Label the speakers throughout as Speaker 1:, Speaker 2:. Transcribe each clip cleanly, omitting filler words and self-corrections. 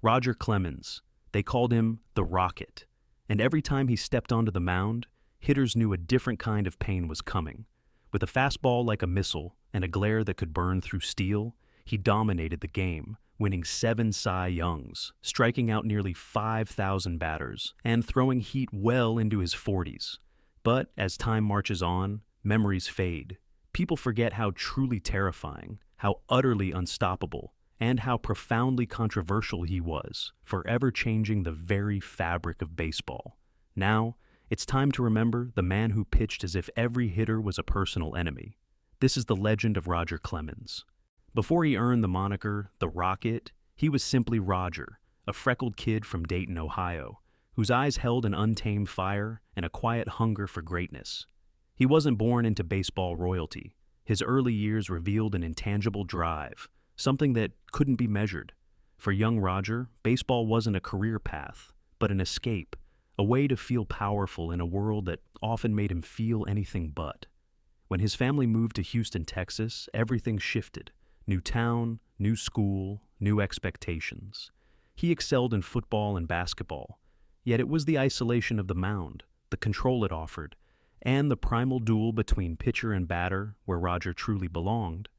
Speaker 1: Roger Clemens. They called him the Rocket. And every time he stepped onto the mound, hitters knew a different kind of pain was coming. With a fastball like a missile and a glare that could burn through steel, he dominated the game, winning 7 Cy Youngs, striking out nearly 5,000 batters, and throwing heat well into his 40s. But as time marches on, memories fade. People forget how truly terrifying, how utterly unstoppable, and how profoundly controversial he was, forever changing the very fabric of baseball. Now, it's time to remember the man who pitched as if every hitter was a personal enemy. This is the legend of Roger Clemens. Before he earned the moniker the Rocket, he was simply Roger, a freckled kid from Dayton, Ohio, whose eyes held an untamed fire and a quiet hunger for greatness. He wasn't born into baseball royalty. His early years revealed an intangible drive, something that couldn't be measured. For young Roger, baseball wasn't a career path, but an escape, a way to feel powerful in a world that often made him feel anything but. When his family moved to Houston, Texas, everything shifted. New town, new school, new expectations. He excelled in football and basketball, yet it was the isolation of the mound, the control it offered, and the primal duel between pitcher and batter where Roger truly belonged.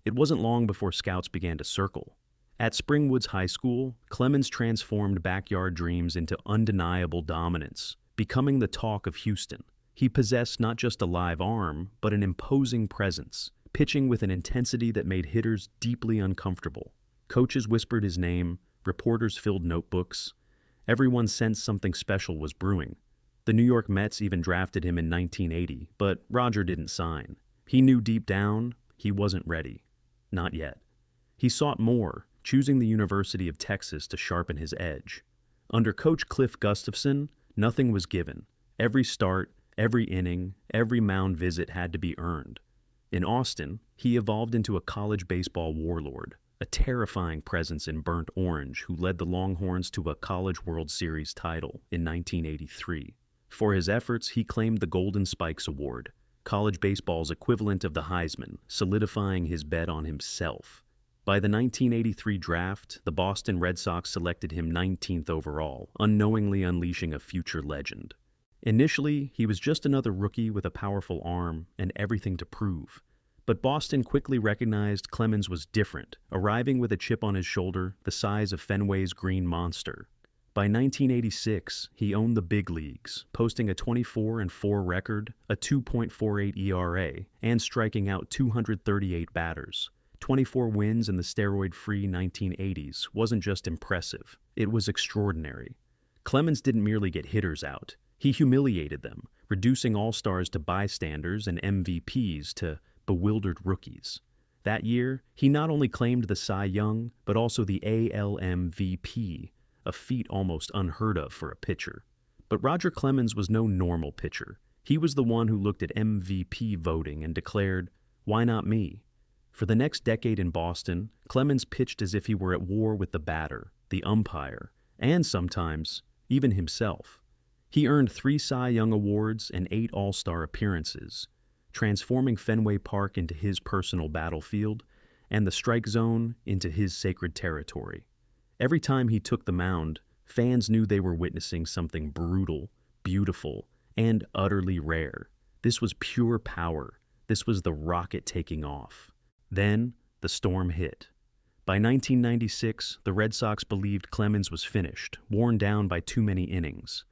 Speaker 1: It wasn't long before scouts began to circle. At Springwoods High School, Clemens transformed backyard dreams into undeniable dominance, becoming the talk of Houston. He possessed not just a live arm, but an imposing presence, pitching with an intensity that made hitters deeply uncomfortable. Coaches whispered his name, reporters filled notebooks. Everyone sensed something special was brewing. The New York Mets even drafted him in 1980, but Roger didn't sign. He knew deep down he wasn't ready. Not yet. He sought more, choosing the University of Texas to sharpen his edge. Under Coach Cliff Gustafson, nothing was given. Every start, every inning, every mound visit had to be earned. In Austin, he evolved into a college baseball warlord, a terrifying presence in burnt orange who led the Longhorns to a College World Series title in 1983. For his efforts, he claimed the Golden Spikes Award, college baseball's equivalent of the Heisman, solidifying his bet on himself. By the 1983 draft, the Boston Red Sox selected him 19th overall, unknowingly unleashing a future legend. Initially, he was just another rookie with a powerful arm and everything to prove. But Boston quickly recognized Clemens was different, arriving with a chip on his shoulder the size of Fenway's Green Monster. By 1986, he owned the big leagues, posting a 24-4 record, a 2.48 ERA, and striking out 238 batters. 24 wins in the steroid-free 1980s wasn't just impressive, it was extraordinary. Clemens didn't merely get hitters out. He humiliated them, reducing all-stars to bystanders and MVPs to bewildered rookies. That year, he not only claimed the Cy Young, but also the AL MVP, a feat almost unheard of for a pitcher. But Roger Clemens was no normal pitcher. He was the one who looked at MVP voting and declared, "Why not me?" For the next decade in Boston, Clemens pitched as if he were at war with the batter, the umpire, and sometimes even himself. He earned 3 Cy Young Awards and 8 All-Star appearances, transforming Fenway Park into his personal battlefield and the strike zone into his sacred territory. Every time he took the mound, fans knew they were witnessing something brutal, beautiful, and utterly rare. This was pure power. This was the rocket taking off. Then, the storm hit. By 1996, the Red Sox believed Clemens was finished, worn down by too many innings.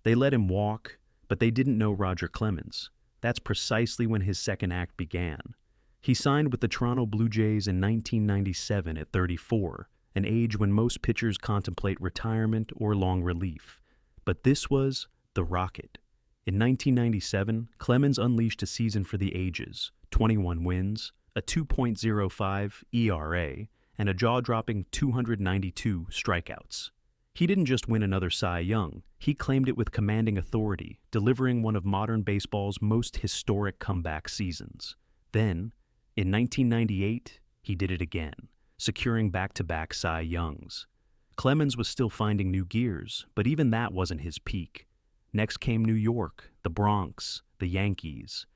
Speaker 1: They let him walk, but they didn't know Roger Clemens. That's precisely when his second act began. He signed with the Toronto Blue Jays in 1997 at 34, an age when most pitchers contemplate retirement or long relief. But this was the Rocket. In 1997, Clemens unleashed a season for the ages, 21 wins, a 2.05 ERA, and a jaw-dropping 292 strikeouts. He didn't just win another Cy Young, he claimed it with commanding authority, delivering one of modern baseball's most historic comeback seasons. Then, in 1998, he did it again, securing back-to-back Cy Youngs. Clemens was still finding new gears, but even that wasn't his peak. Next came New York, the Bronx, the Yankees.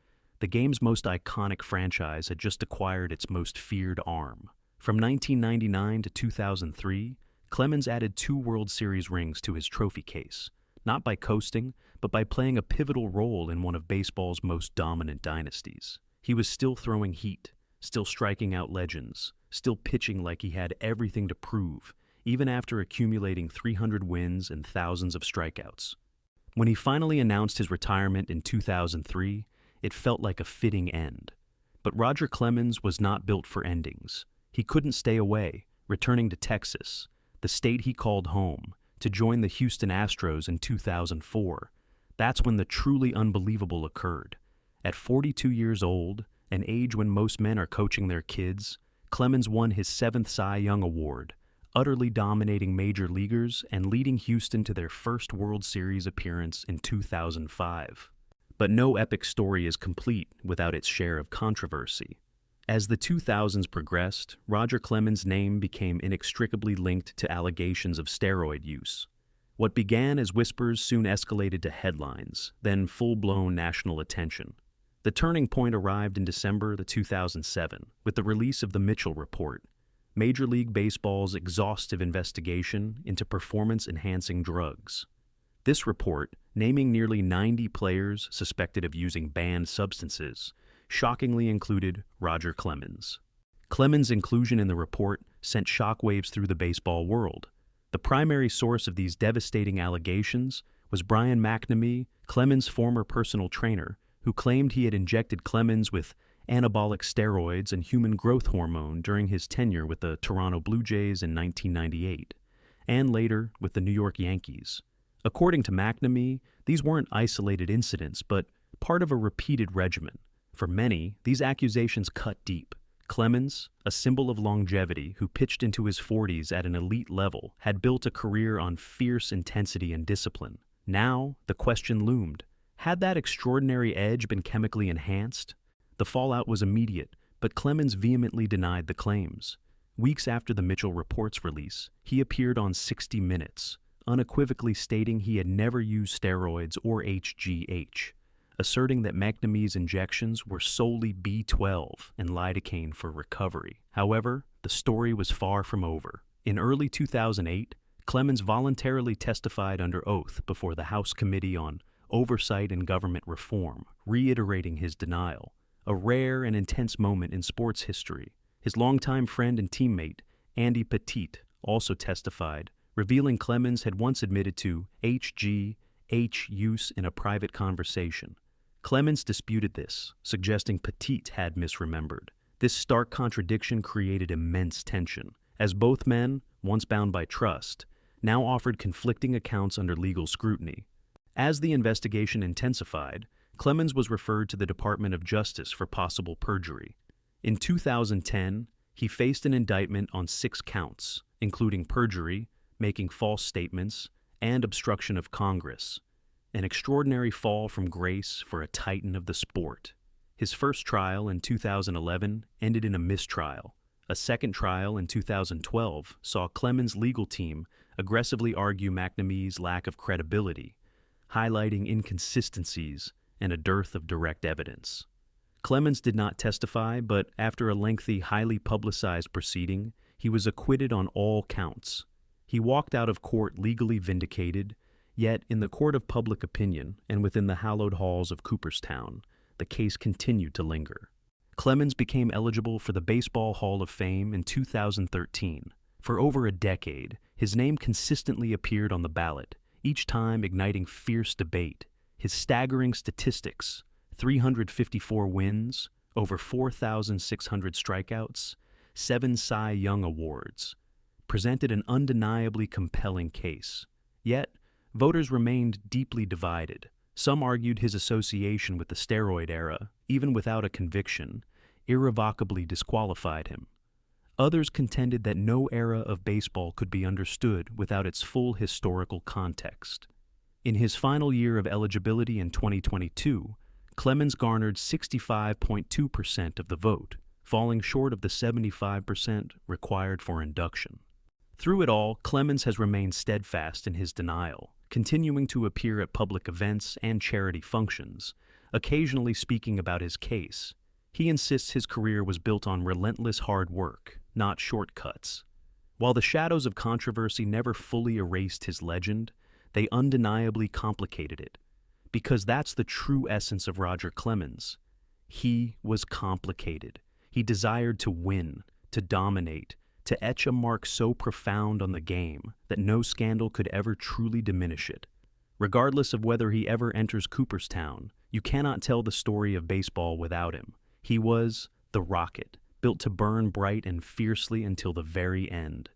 Speaker 1: The game's most iconic franchise had just acquired its most feared arm. From 1999 to 2003, Clemens added 2 World Series rings to his trophy case, not by coasting, but by playing a pivotal role in one of baseball's most dominant dynasties. He was still throwing heat, still striking out legends, still pitching like he had everything to prove, even after accumulating 300 wins and thousands of strikeouts. When he finally announced his retirement in 2003, it felt like a fitting end. But Roger Clemens was not built for endings. He couldn't stay away, returning to Texas, the state he called home, to join the Houston Astros in 2004. That's when the truly unbelievable occurred. At 42 years old, an age when most men are coaching their kids, Clemens won his 7th Cy Young Award, utterly dominating major leaguers and leading Houston to their first World Series appearance in 2005. But no epic story is complete without its share of controversy. As the 2000s progressed, Roger Clemens' name became inextricably linked to allegations of steroid use. What began as whispers soon escalated to headlines, then full-blown national attention. The turning point arrived in December 2007 with the release of the Mitchell Report, Major League Baseball's exhaustive investigation into performance-enhancing drugs. This report, naming nearly 90 players suspected of using banned substances, shockingly included Roger Clemens. Clemens' inclusion in the report sent shockwaves through the baseball world. The primary source of these devastating allegations was Brian McNamee, Clemens' former personal trainer, who claimed he had injected Clemens with anabolic steroids and human growth hormone during his tenure with the Toronto Blue Jays in 1998, and later with the New York Yankees. According to McNamee, these weren't isolated incidents, but part of a repeated regimen. For many, these accusations cut deep. Clemens, a symbol of longevity who pitched into his 40s at an elite level, had built a career on fierce intensity and discipline. Now, the question loomed. Had that extraordinary edge been chemically enhanced? The fallout was immediate, but Clemens vehemently denied the claims. Weeks after the Mitchell Report's release, he appeared on 60 Minutes, unequivocally stating he had never used steroids or HGH, asserting that McNamee's injections were solely B12 and lidocaine for recovery. However, the story was far from over. In early 2008, Clemens voluntarily testified under oath before the House Committee on Oversight and Government Reform, reiterating his denial, a rare and intense moment in sports history. His longtime friend and teammate, Andy Pettitte, also testified, revealing Clemens had once admitted to HGH use in a private conversation. Clemens disputed this, suggesting Pettitte had misremembered. This stark contradiction created immense tension, as both men, once bound by trust, now offered conflicting accounts under legal scrutiny. As the investigation intensified, Clemens was referred to the Department of Justice for possible perjury. In 2010, he faced an indictment on 6 counts, including perjury, making false statements, and obstruction of Congress. An extraordinary fall from grace for a titan of the sport. His first trial in 2011 ended in a mistrial. A second trial in 2012 saw Clemens' legal team aggressively argue McNamee's lack of credibility, highlighting inconsistencies and a dearth of direct evidence. Clemens did not testify, but after a lengthy, highly publicized proceeding, he was acquitted on all counts. He walked out of court legally vindicated, yet in the court of public opinion and within the hallowed halls of Cooperstown, the case continued to linger. Clemens became eligible for the Baseball Hall of Fame in 2013. For over a decade, his name consistently appeared on the ballot, each time igniting fierce debate. His staggering statistics, 354 wins, over 4,600 strikeouts, 7 Cy Young Awards, presented an undeniably compelling case. Yet, voters remained deeply divided. Some argued his association with the steroid era, even without a conviction, irrevocably disqualified him. Others contended that no era of baseball could be understood without its full historical context. In his final year of eligibility in 2022, Clemens garnered 65.2% of the vote, falling short of the 75% required for induction. Through it all, Clemens has remained steadfast in his denial, continuing to appear at public events and charity functions, occasionally speaking about his case. He insists his career was built on relentless hard work, not shortcuts. While the shadows of controversy never fully erased his legend, they undeniably complicated it. Because that's the true essence of Roger Clemens. He was complicated. He desired to win, to dominate, to etch a mark so profound on the game that no scandal could ever truly diminish it. Regardless of whether he ever enters Cooperstown, you cannot tell the story of baseball without him. He was the rocket, built to burn bright and fiercely until the very end.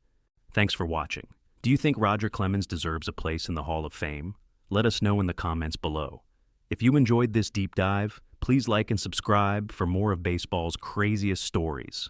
Speaker 1: Thanks for watching. Do you think Roger Clemens deserves a place in the Hall of Fame? Let us know in the comments below. If you enjoyed this deep dive, please like and subscribe for more of baseball's craziest stories.